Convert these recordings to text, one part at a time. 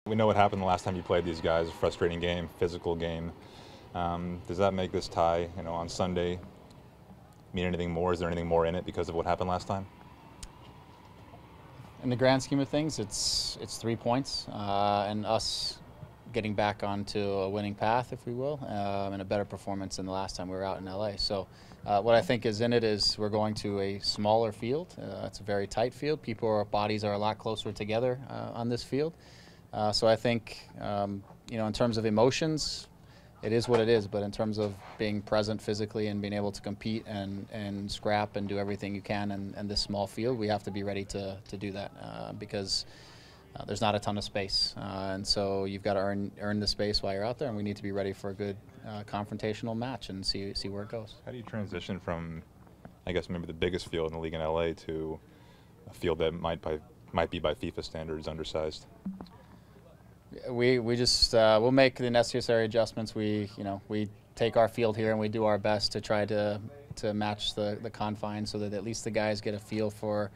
We know what happened the last time you played these guys. Frustrating game, physical game. Does that make this tie, on Sunday, mean anything more? Is there anything more in it because of what happened last time? In the grand scheme of things, it's 3 points, and us getting back onto a winning path, if we will, and a better performance than the last time we were out in LA. So what I think is in it is we're going to a smaller field. It's a very tight field. Our bodies are a lot closer together on this field. So I think, in terms of emotions, it is what it is, but in terms of being present physically and being able to compete and scrap and do everything you can in this small field, we have to be ready to do that because there's not a ton of space. And so you've got to earn the space while you're out there, and we need to be ready for a good confrontational match and see where it goes. How do you transition from, I guess, maybe the biggest field in the league in LA to a field that might be by FIFA standards undersized? We just we'll make the necessary adjustments. We take our field here and we do our best to try to match the confines so that at least the guys get a feel for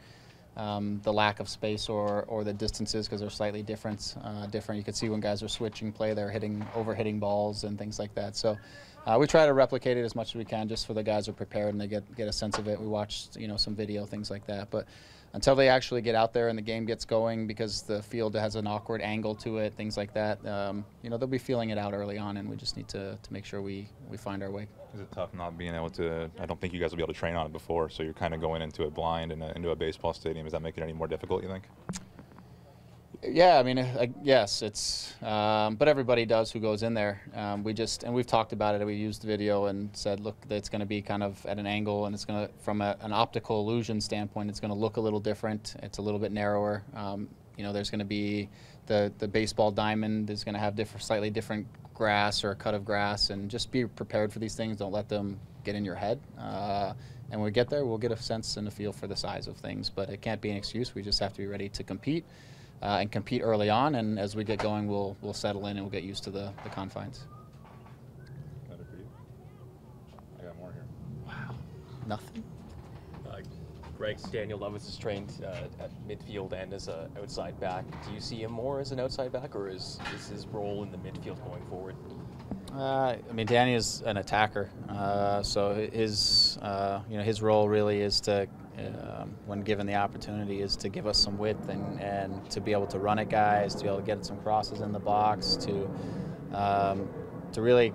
the lack of space or the distances, because they're slightly different. You can see when guys are switching play, they're overhitting balls and things like that. So we try to replicate it as much as we can, just so the guys are prepared and they get a sense of it. We watched some video, things like that, but until they actually get out there and the game gets going, because the field has an awkward angle to it, things like that, they'll be feeling it out early on, and we just need to make sure we find our way. Is it tough not being able to? I don't think you guys will be able to train on it before, so you're kind of going into it blind and into a baseball stadium. Does that make it any more difficult, you think? Yeah, I mean, yes, it's, but everybody does who goes in there. And we've talked about it. We used the video and said, look, it's going to be kind of at an angle, and it's going to, from an optical illusion standpoint, it's going to look a little different. It's a little bit narrower. There's going to be the baseball diamond is going to have slightly different grass or a cut of grass, and just be prepared for these things. Don't let them get in your head. And when we get there, we'll get a sense and a feel for the size of things, but it can't be an excuse. We just have to be ready to compete. And compete early on, and as we get going, we'll settle in and we'll get used to the confines. Got it for you. I got more here. Wow, nothing. Greg, Daniel Levis is trained at midfield and as an outside back. Do you see him more as an outside back, or is his role in the midfield going forward? Danny is an attacker, so his role really is to, when given the opportunity, is to give us some width and to be able to run at guys, to be able to get some crosses in the box, to really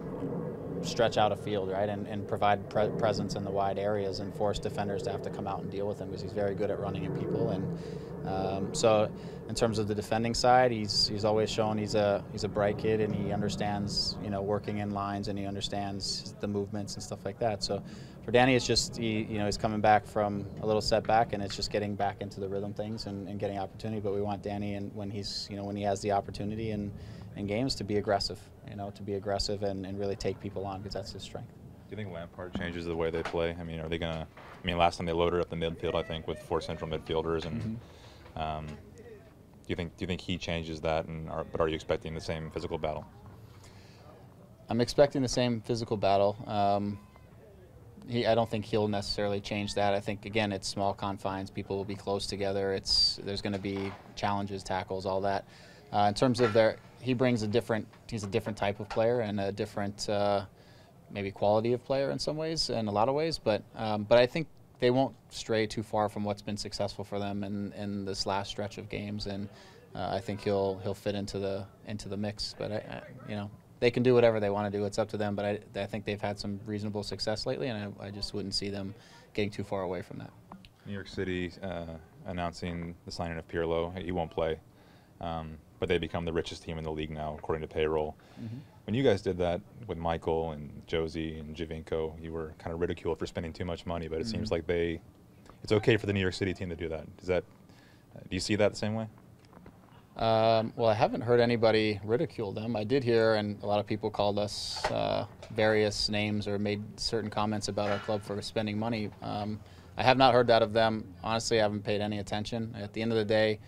stretch out a field, right, and provide presence in the wide areas and force defenders to have to come out and deal with him, because he's very good at running at people. And so in terms of the defending side, he's always shown he's a bright kid, and he understands working in lines, and he understands the movements and stuff like that. So for Danny, it's just he's coming back from a little setback, and it's just getting back into the rhythm things and getting opportunity. But we want Danny, and when he has the opportunity in games, to be aggressive, and really take people on, because that's his strength. Do you think Lampard changes the way they play? I mean, are they gonna? I mean, last time they loaded up the midfield, I think, with 4 central midfielders, and do you think he changes that? But are you expecting the same physical battle? I'm expecting the same physical battle. I don't think he'll necessarily change that. I think, again, it's small confines. People will be close together. There's going to be challenges, tackles, all that. In terms of he's a different type of player and a different maybe quality of player in some ways, in a lot of ways. But I think they won't stray too far from what's been successful for them in this last stretch of games, and I think he'll fit into the mix. But they can do whatever they want to do. It's up to them. But I think they've had some reasonable success lately, and I just wouldn't see them getting too far away from that. New York City announcing the signing of Pirlo. He won't play, but they become the richest team in the league now, according to payroll. Mm-hmm. When you guys did that with Michael and Josie and Giovinco, you were kind of ridiculed for spending too much money, but it seems like it's okay for the New York City team to do that. Do you see that the same way? Well, I haven't heard anybody ridicule them. I did hear, and a lot of people called us various names or made certain comments about our club for spending money. I have not heard that of them. Honestly, I haven't paid any attention. At the end of the day,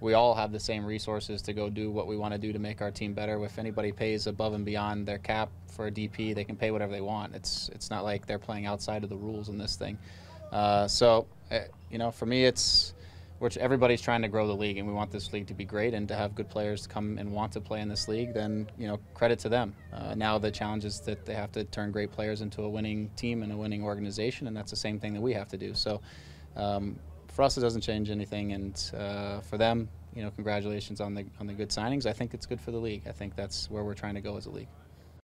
we all have the same resources to go do what we want to do to make our team better. If anybody pays above and beyond their cap for a DP, they can pay whatever they want. It's not like they're playing outside of the rules in this thing. For me, which everybody's trying to grow the league, and we want this league to be great and to have good players come and want to play in this league, then, you know, credit to them. Now the challenge is that they have to turn great players into a winning team and a winning organization, and that's the same thing that we have to do. So for us, it doesn't change anything, and for them, you know, congratulations on the good signings. I think it's good for the league. I think that's where we're trying to go as a league.